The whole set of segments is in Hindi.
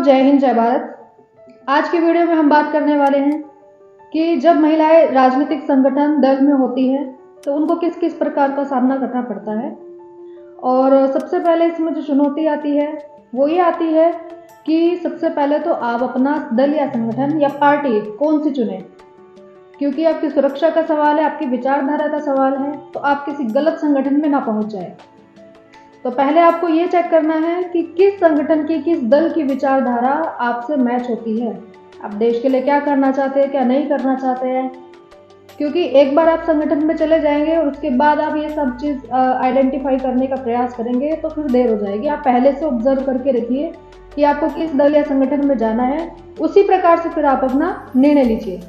जय हिंद जय भारत। आज की वीडियो में हम बात करने वाले हैं कि जब महिलाएं राजनीतिक संगठन दल में होती है तो उनको किस किस प्रकार का सामना करना पड़ता है। और सबसे पहले इसमें जो चुनौती आती है वो ये आती है कि सबसे पहले तो आप अपना दल या संगठन या पार्टी कौन सी चुने, क्योंकि आपकी सुरक्षा का सवाल है, आपकी विचारधारा का सवाल है, तो आप किसी गलत संगठन में ना पहुंच जाए। तो पहले आपको ये चेक करना है कि किस संगठन की, किस दल की विचारधारा आपसे मैच होती है। आप देश के लिए क्या करना चाहते हैं, क्या नहीं करना चाहते हैं। क्योंकि एक बार आप संगठन में चले जाएंगे और उसके बाद आप ये सब चीज़ आइडेंटिफाई करने का प्रयास करेंगे तो फिर देर हो जाएगी। आप पहले से ऑब्जर्व करके रखिए कि आपको किस दल या संगठन में जाना है, उसी प्रकार से फिर आप अपना निर्णय लीजिए।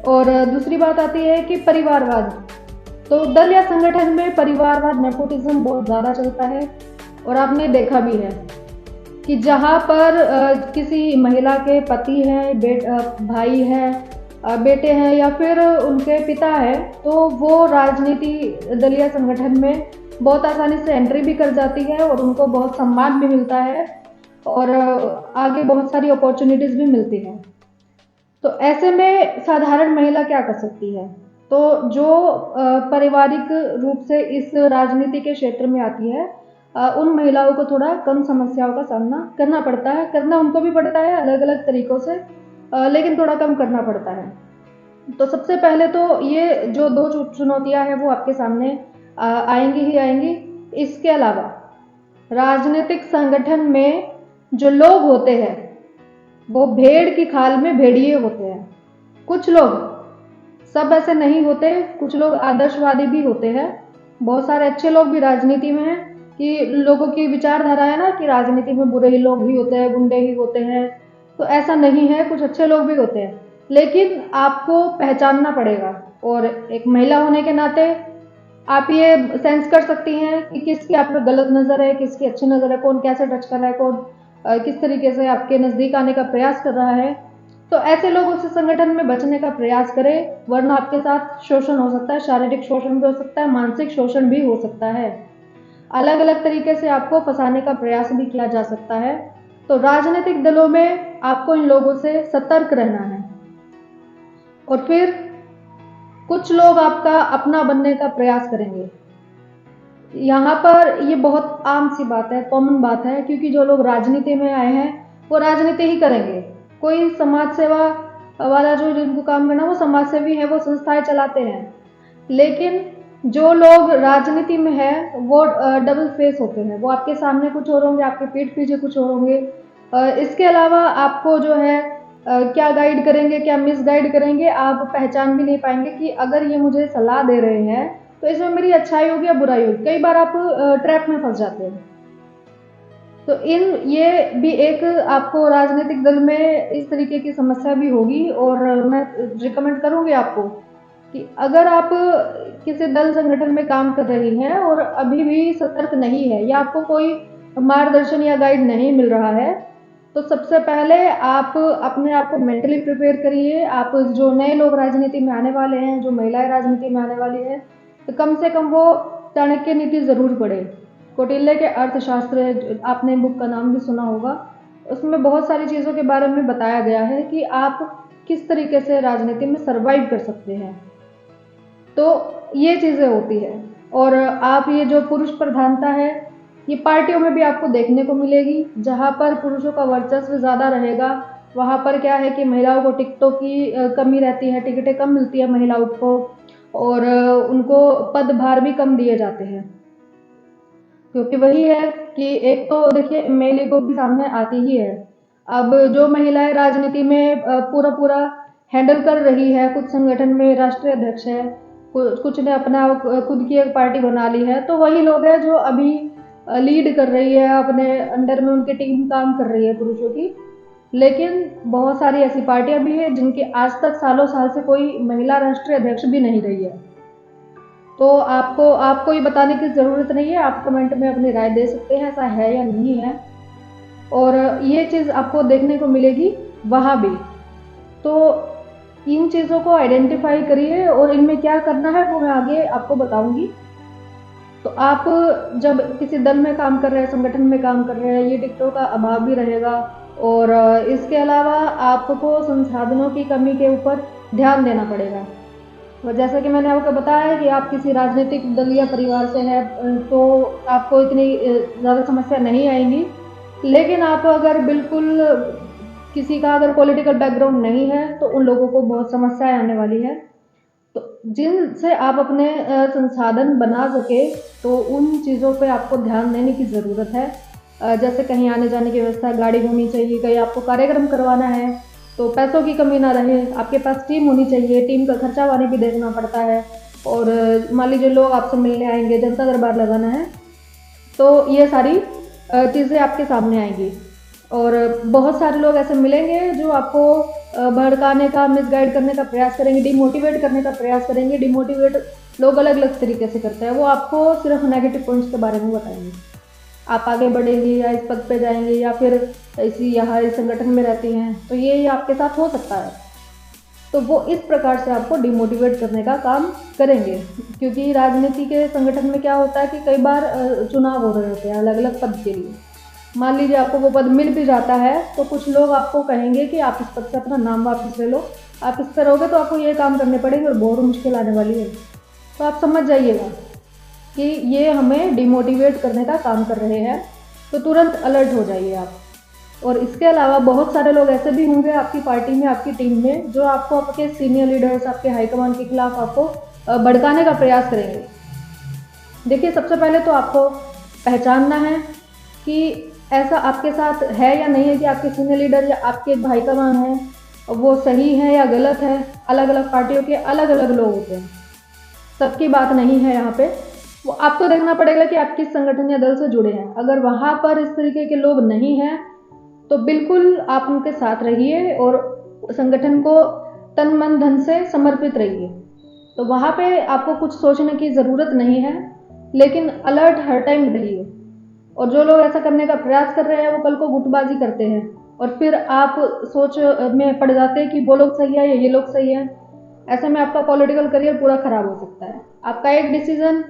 और दूसरी बात आती है कि परिवारवाद। तो दल या संगठन में परिवारवाद, नेपोटिज्म बहुत ज़्यादा चलता है और आपने देखा भी है कि जहाँ पर किसी महिला के पति हैं, भाई हैं, बेटे हैं या फिर उनके पिता है, तो वो राजनीति दल या संगठन में बहुत आसानी से एंट्री भी कर जाती है और उनको बहुत सम्मान भी मिलता है और आगे बहुत सारी अपॉर्चुनिटीज़ भी मिलती हैं। तो ऐसे में साधारण महिला क्या कर सकती है? तो जो पारिवारिक रूप से इस राजनीति के क्षेत्र में आती है, उन महिलाओं को थोड़ा कम समस्याओं का सामना करना पड़ता है। करना उनको भी पड़ता है अलग अलग तरीकों से, लेकिन थोड़ा कम करना पड़ता है। तो सबसे पहले तो ये जो दो चुनौतियां हैं वो आपके सामने आएंगी ही आएंगी। इसके अलावा राजनीतिक संगठन में जो लोग होते हैं वो भेड़ की खाल में भेड़िए होते हैं। कुछ लोग, सब ऐसे नहीं होते, कुछ लोग आदर्शवादी भी होते हैं। बहुत सारे अच्छे लोग भी राजनीति में हैं कि लोगों की विचारधारा है ना कि राजनीति में बुरे ही लोग ही होते हैं, गुंडे ही होते हैं। तो ऐसा नहीं है, कुछ अच्छे लोग भी होते हैं, लेकिन आपको पहचानना पड़ेगा। और एक महिला होने के नाते आप ये सेंस कर सकती हैं कि किसकी आप में गलत नज़र है, किसकी अच्छी नज़र है, कौन कैसे टच कर रहा है, कौन किस तरीके से आपके नज़दीक आने का प्रयास कर रहा है। तो ऐसे लोगों से संगठन में बचने का प्रयास करें, वरना आपके साथ शोषण हो सकता है। शारीरिक शोषण भी हो सकता है, मानसिक शोषण भी हो सकता है। अलग अलग तरीके से आपको फंसाने का प्रयास भी किया जा सकता है। तो राजनीतिक दलों में आपको इन लोगों से सतर्क रहना है। और फिर कुछ लोग आपका अपना बनने का प्रयास करेंगे। यहाँ पर ये बहुत आम सी बात है, कॉमन बात है, क्योंकि जो लोग राजनीति में आए हैं वो राजनीति ही करेंगे। कोई समाज सेवा वाला जो जिनको काम करना, वो समाज सेवी है, वो संस्थाएं चलाते हैं। लेकिन जो लोग राजनीति में है वो डबल फेस होते हैं। वो आपके सामने कुछ और होंगे, आपके पीठ पीछे कुछ और होंगे। इसके अलावा आपको जो है क्या गाइड करेंगे, क्या मिस गाइड करेंगे, आप पहचान भी नहीं पाएंगे कि अगर ये मुझे सलाह दे रहे हैं तो इसमें मेरी अच्छाई होगी या बुराई होगी। कई बार आप ट्रैप में फंस जाते हैं। तो ये भी एक आपको राजनीतिक दल में इस तरीके की समस्या भी होगी। और मैं रिकमेंड करूंगी आपको कि अगर आप किसी दल संगठन में काम कर रही हैं और अभी भी सतर्क नहीं है या आपको कोई मार्गदर्शन या गाइड नहीं मिल रहा है, तो सबसे पहले आप अपने आप को मेंटली प्रिपेयर करिए। आप जो नए लोग राजनीति में आने वाले हैं, जो महिलाएं राजनीति में आने वाली हैं, तो कम से कम वो चाणक्य नीति जरूर पढ़े। कौटिल्य के अर्थशास्त्र, आपने बुक का नाम भी सुना होगा। उसमें बहुत सारी चीज़ों के बारे में बताया गया है कि आप किस तरीके से राजनीति में सरवाइव कर सकते हैं। तो ये चीज़ें होती है। और आप ये जो पुरुष प्रधानता है, ये पार्टियों में भी आपको देखने को मिलेगी। जहाँ पर पुरुषों का वर्चस्व ज़्यादा रहेगा, वहाँ पर क्या है कि महिलाओं को टिकटों की कमी रहती है, टिकटें कम मिलती है महिलाओं को, और उनको पदभार भी कम दिए जाते हैं। क्योंकि वही है कि एक तो देखिए मेल ईगो भी सामने आती ही है। अब जो महिलाएं राजनीति में पूरा पूरा हैंडल कर रही है, कुछ संगठन में राष्ट्रीय अध्यक्ष है, कुछ ने अपना खुद की एक पार्टी बना ली है, तो वही लोग हैं जो अभी लीड कर रही है, अपने अंडर में उनकी टीम काम कर रही है पुरुषों की। लेकिन बहुत सारी ऐसी पार्टियां भी हैं जिनके आज तक सालों साल से कोई महिला राष्ट्रीय अध्यक्ष भी नहीं रही है। तो आपको ये बताने की ज़रूरत नहीं है, आप कमेंट में अपनी राय दे सकते हैं ऐसा है या नहीं है। और ये चीज़ आपको देखने को मिलेगी वहाँ भी। तो इन चीज़ों को आइडेंटिफाई करिए और इनमें क्या करना है वो मैं आगे आपको बताऊंगी। तो आप जब किसी दल में काम कर रहे हैं, संगठन में काम कर रहे हैं, ये टिकटों का अभाव भी रहेगा, और इसके अलावा आपको संसाधनों की कमी के ऊपर ध्यान देना पड़ेगा। और जैसा कि मैंने आपको बताया कि आप किसी राजनीतिक दल या परिवार से हैं तो आपको इतनी ज़्यादा समस्या नहीं आएंगी। लेकिन आप अगर बिल्कुल किसी का अगर पॉलिटिकल बैकग्राउंड नहीं है तो उन लोगों को बहुत समस्याएं आने वाली है। तो जिनसे आप अपने संसाधन बना सके तो उन चीज़ों पे आपको ध्यान देने की ज़रूरत है। जैसे कहीं आने जाने की व्यवस्था, गाड़ी होनी चाहिए, कहीं आपको कार्यक्रम करवाना है तो पैसों की कमी ना रहे, आपके पास टीम होनी चाहिए, टीम का खर्चा पानी भी देखना पड़ता है। और मान लीजिए लोग आपसे मिलने आएंगे, जनता दरबार लगाना है, तो ये सारी चीज़ें आपके सामने आएंगी। और बहुत सारे लोग ऐसे मिलेंगे जो आपको भड़काने का, मिसगाइड करने का प्रयास करेंगे, डिमोटिवेट करने का प्रयास करेंगे। डिमोटिवेट लोग अलग अलग तरीके से करते हैं, वो आपको सिर्फ नेगेटिव पॉइंट्स के बारे में बताएंगे। आप आगे बढ़ेंगे या इस पद पे जाएंगे या फिर इसी यहाँ इस संगठन में रहती हैं तो ये आपके साथ हो सकता है। तो वो इस प्रकार से आपको डिमोटिवेट करने का काम करेंगे, क्योंकि राजनीति के संगठन में क्या होता है कि कई बार चुनाव हो रहे होते हैं अलग अलग पद के लिए। मान लीजिए आपको वो पद मिल भी जाता है तो कुछ लोग आपको कहेंगे कि आप इस पद से अपना नाम वापस ले लो, आप इस पर रहोगे तो आपको ये काम करने पड़ेंगे और बहुत मुश्किल आने वाली है। तो आप समझ जाइएगा कि ये हमें डिमोटिवेट करने का काम कर रहे हैं, तो तुरंत अलर्ट हो जाइए आप। और इसके अलावा बहुत सारे लोग ऐसे भी होंगे आपकी पार्टी में, आपकी टीम में, जो आपको आपके सीनियर लीडर्स, आपके हाईकमान के खिलाफ आपको भड़काने का प्रयास करेंगे। देखिए, सबसे पहले तो आपको पहचानना है कि ऐसा आपके साथ है या नहीं है कि आपके सीनियर लीडर या आपके हाईकमान हैं वो सही है या गलत है। अलग अलग पार्टियों के अलग अलग लोग होते हैं, सबकी बात नहीं है यहाँ पे। वो आपको देखना पड़ेगा कि आप किस संगठन या दल से जुड़े हैं। अगर वहाँ पर इस तरीके के लोग नहीं हैं तो बिल्कुल आप उनके साथ रहिए और संगठन को तन मन धन से समर्पित रहिए। तो वहाँ पे आपको कुछ सोचने की ज़रूरत नहीं है, लेकिन अलर्ट हर टाइम रहिए। और जो लोग ऐसा करने का प्रयास कर रहे हैं वो कल को गुटबाजी करते हैं और फिर आप सोच में पड़ जाते हैं कि वो लोग सही है या ये लोग सही है। ऐसे में आपका पॉलिटिकल करियर पूरा खराब हो सकता है। आपका एक डिसीजन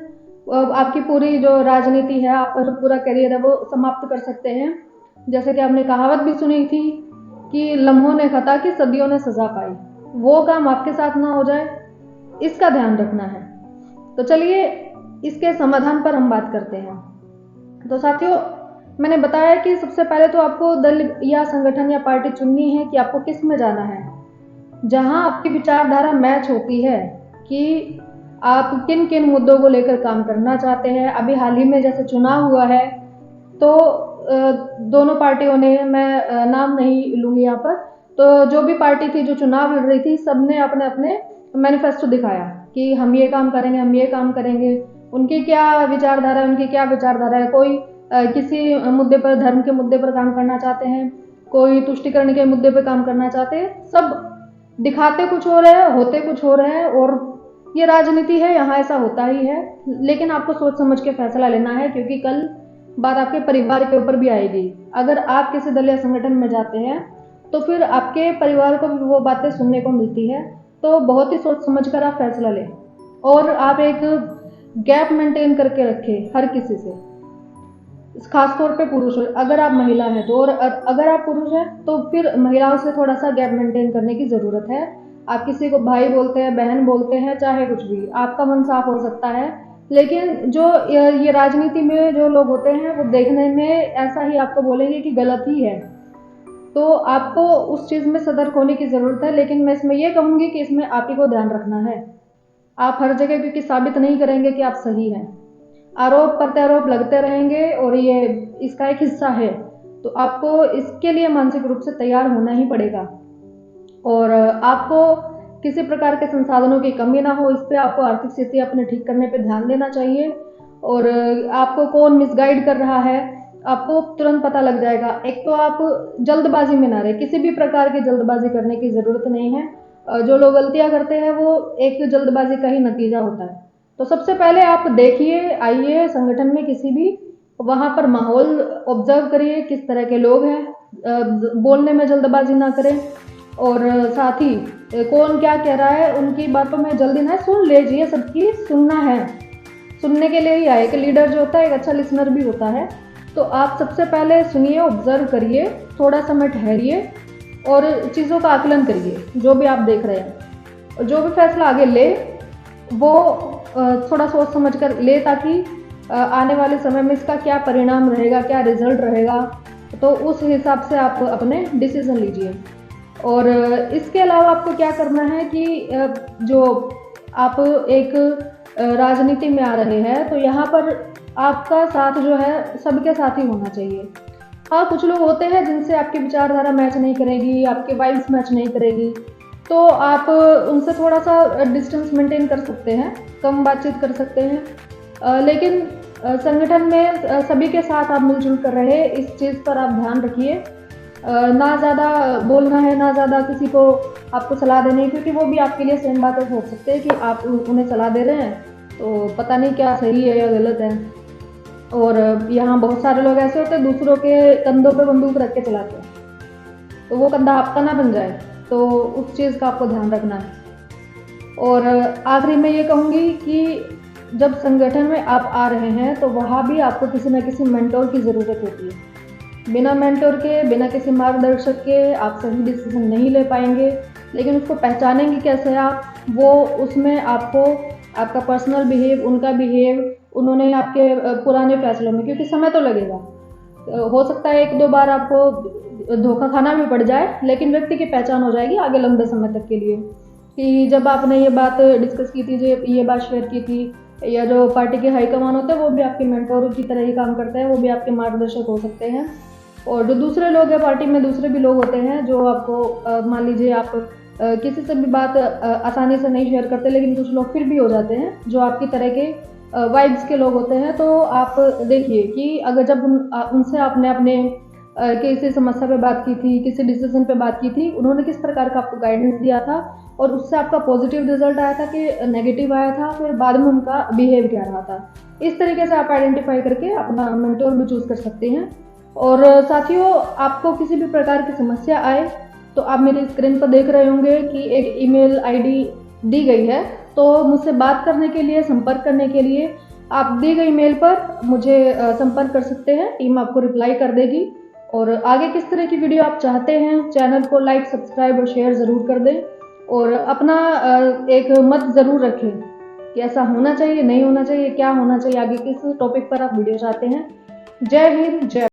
आपकी पूरी जो राजनीति है, आपका जो पूरा करियर है वो समाप्त कर सकते हैं। जैसे कि आपने कहावत भी सुनी थी कि लम्हों ने खता कि सदियों ने सजा पाई। वो काम आपके साथ ना हो जाए, इसका ध्यान रखना है। तो चलिए इसके समाधान पर हम बात करते हैं। तो साथियों, मैंने बताया कि सबसे पहले तो आपको दल या संगठन या पार्टी चुननी है कि आपको किस में जाना है, जहां आपकी विचारधारा मैच होती है कि आप किन किन मुद्दों को लेकर काम करना चाहते हैं। अभी हाल ही में जैसे चुनाव हुआ है तो दोनों पार्टियों ने, मैं नाम नहीं लूँगी यहाँ पर, तो जो भी पार्टी थी जो चुनाव लड़ रही थी, सबने अपने अपने मैनिफेस्टो दिखाया कि हम ये काम करेंगे, हम ये काम करेंगे। उनकी क्या विचारधारा है, उनकी क्या विचारधारा है। कोई किसी मुद्दे पर, धर्म के मुद्दे पर काम करना चाहते हैं, कोई तुष्टिकरण के मुद्दे पर काम करना चाहते हैं। सब दिखाते कुछ हो रहे हैं, होते कुछ हो रहे हैं। और ये राजनीति है, यहाँ ऐसा होता ही है। लेकिन आपको सोच समझ के फैसला लेना है, क्योंकि कल बात आपके परिवार के ऊपर भी आएगी। अगर आप किसी दल या संगठन में जाते हैं तो फिर आपके परिवार को भी वो बातें सुनने को मिलती है। तो बहुत ही सोच समझ कर आप फैसला लें और आप एक गैप मेंटेन करके रखें हर किसी से, खासतौर पे पुरुष। अगर आप महिला हैं तो, और अगर आप पुरुष हैं तो फिर महिलाओं से थोड़ा सा गैप मेंटेन करने की ज़रूरत है। आप किसी को भाई बोलते हैं, बहन बोलते हैं, चाहे कुछ भी, आपका मन साफ हो सकता है। लेकिन जो ये राजनीति में जो लोग होते हैं वो देखने में ऐसा ही आपको बोलेंगे कि गलत ही है, तो आपको उस चीज़ में सतर्क होने की ज़रूरत है। लेकिन मैं इसमें ये कहूँगी कि इसमें आप ही को ध्यान रखना है। आप हर जगह क्योंकि साबित नहीं करेंगे कि आप सही हैं, आरोप प्रत्यारोप लगते रहेंगे और ये इसका एक हिस्सा है। तो आपको इसके लिए मानसिक रूप से तैयार होना ही पड़ेगा। और आपको किसी प्रकार के संसाधनों की कमी ना हो, इस पे आपको आर्थिक स्थिति अपने ठीक करने पे ध्यान देना चाहिए। और आपको कौन मिसगाइड कर रहा है आपको तुरंत पता लग जाएगा। एक तो आप जल्दबाजी में ना रहे, किसी भी प्रकार की जल्दबाजी करने की ज़रूरत नहीं है। जो लोग गलतियां करते हैं वो एक जल्दबाजी का ही नतीजा होता है। तो सबसे पहले आप देखिए, आइए संगठन में किसी भी, वहाँ पर माहौल ऑब्जर्व करिए, किस तरह के लोग हैं। बोलने में जल्दबाजी ना करें और साथ ही कौन क्या कह रहा है उनकी बातों में जल्दी ना, सुन लीजिए, सबकी सुनना है। सुनने के लिए ही आए कि लीडर जो होता है एक अच्छा लिसनर भी होता है। तो आप सबसे पहले सुनिए, ऑब्जर्व करिए थोड़ा समय ठहरिए और चीज़ों का आकलन करिए। जो भी आप देख रहे हैं, जो भी फैसला आगे ले वो थोड़ा सोच समझ कर ले, ताकि आने वाले समय में इसका क्या परिणाम रहेगा, क्या रिजल्ट रहेगा, तो उस हिसाब से आप अपने डिसीजन लीजिए। और इसके अलावा आपको क्या करना है कि जो आप एक राजनीति में आ रहे हैं, तो यहाँ पर आपका साथ जो है सबके साथ ही होना चाहिए। हाँ, कुछ लोग होते हैं जिनसे आपकी विचारधारा मैच नहीं करेगी, आपके वाइब्स मैच नहीं करेगी, तो आप उनसे थोड़ा सा डिस्टेंस मेंटेन कर सकते हैं, कम बातचीत कर सकते हैं। लेकिन संगठन में सभी के साथ आप मिलजुल कर रहे, इस चीज़ पर आप ध्यान रखिए। ना ज़्यादा बोलना है, ना ज़्यादा किसी को आपको सलाह देनी है, क्योंकि वो भी आपके लिए सेम बातें सोच सकते हैं कि आप उन्हें सलाह दे रहे हैं, तो पता नहीं क्या सही है या गलत है। और यहाँ बहुत सारे लोग ऐसे होते हैं दूसरों के कंधों पे बंदूक रख के चलाते हैं, तो वो कंधा आपका ना बन जाए, तो उस चीज़ का आपको ध्यान रखना है। और आखिरी में ये कहूँगी कि जब संगठन में आप आ रहे हैं, तो वहाँ भी आपको किसी न किसी मेंटोर की ज़रूरत होती है। बिना मेंटोर के, बिना किसी मार्गदर्शक के आप सही डिसीजन नहीं ले पाएंगे। लेकिन उसको पहचानेंगे कैसे आप, वो उसमें आपको आपका पर्सनल बिहेव, उनका बिहेव, उन्होंने आपके पुराने फैसलों में, क्योंकि समय तो लगेगा, हो सकता है 1-2 बार आपको धोखा खाना भी पड़ जाए, लेकिन व्यक्ति की पहचान हो जाएगी आगे लंबे समय तक के लिए, कि जब आपने ये बात डिस्कस की थी, जो ये बात शेयर की थी, या जो पार्टी के हाईकमान होते हैं वो भी आपके मेंटोर की तरह ही काम करते हैं, वो भी आपके मार्गदर्शक हो सकते हैं। और जो दूसरे लोग हैं पार्टी में, दूसरे भी लोग होते हैं जो आपको मान लीजिए आप किसी से भी बात आसानी से नहीं शेयर करते, लेकिन कुछ लोग फिर भी हो जाते हैं जो आपकी तरह के वाइब्स के लोग होते हैं। तो आप देखिए कि अगर जब उनसे आपने अपने किसी समस्या पे बात की थी, किसी डिसीजन पे बात की थी, उन्होंने किस प्रकार का आपको गाइडेंस दिया था और उससे आपका पॉजिटिव रिजल्ट आया था कि नेगेटिव आया था, फिर बाद में उनका बिहेव क्या रहा था। इस तरीके से आप आइडेंटिफाई करके अपना मेंटोर भी चूज कर सकते हैं। और साथियों, आपको किसी भी प्रकार की समस्या आए तो आप मेरी स्क्रीन पर देख रहे होंगे कि एक ईमेल आईडी दी गई है, तो मुझसे बात करने के लिए, संपर्क करने के लिए आप दी गई मेल पर मुझे संपर्क कर सकते हैं। टीम आपको रिप्लाई कर देगी। और आगे किस तरह की वीडियो आप चाहते हैं, चैनल को लाइक, सब्सक्राइब और शेयर ज़रूर कर दें। और अपना एक मत ज़रूर रखें कि ऐसा होना चाहिए, नहीं होना चाहिए, क्या होना चाहिए, आगे किस टॉपिक पर आप वीडियो चाहते हैं। जय हिंद, जय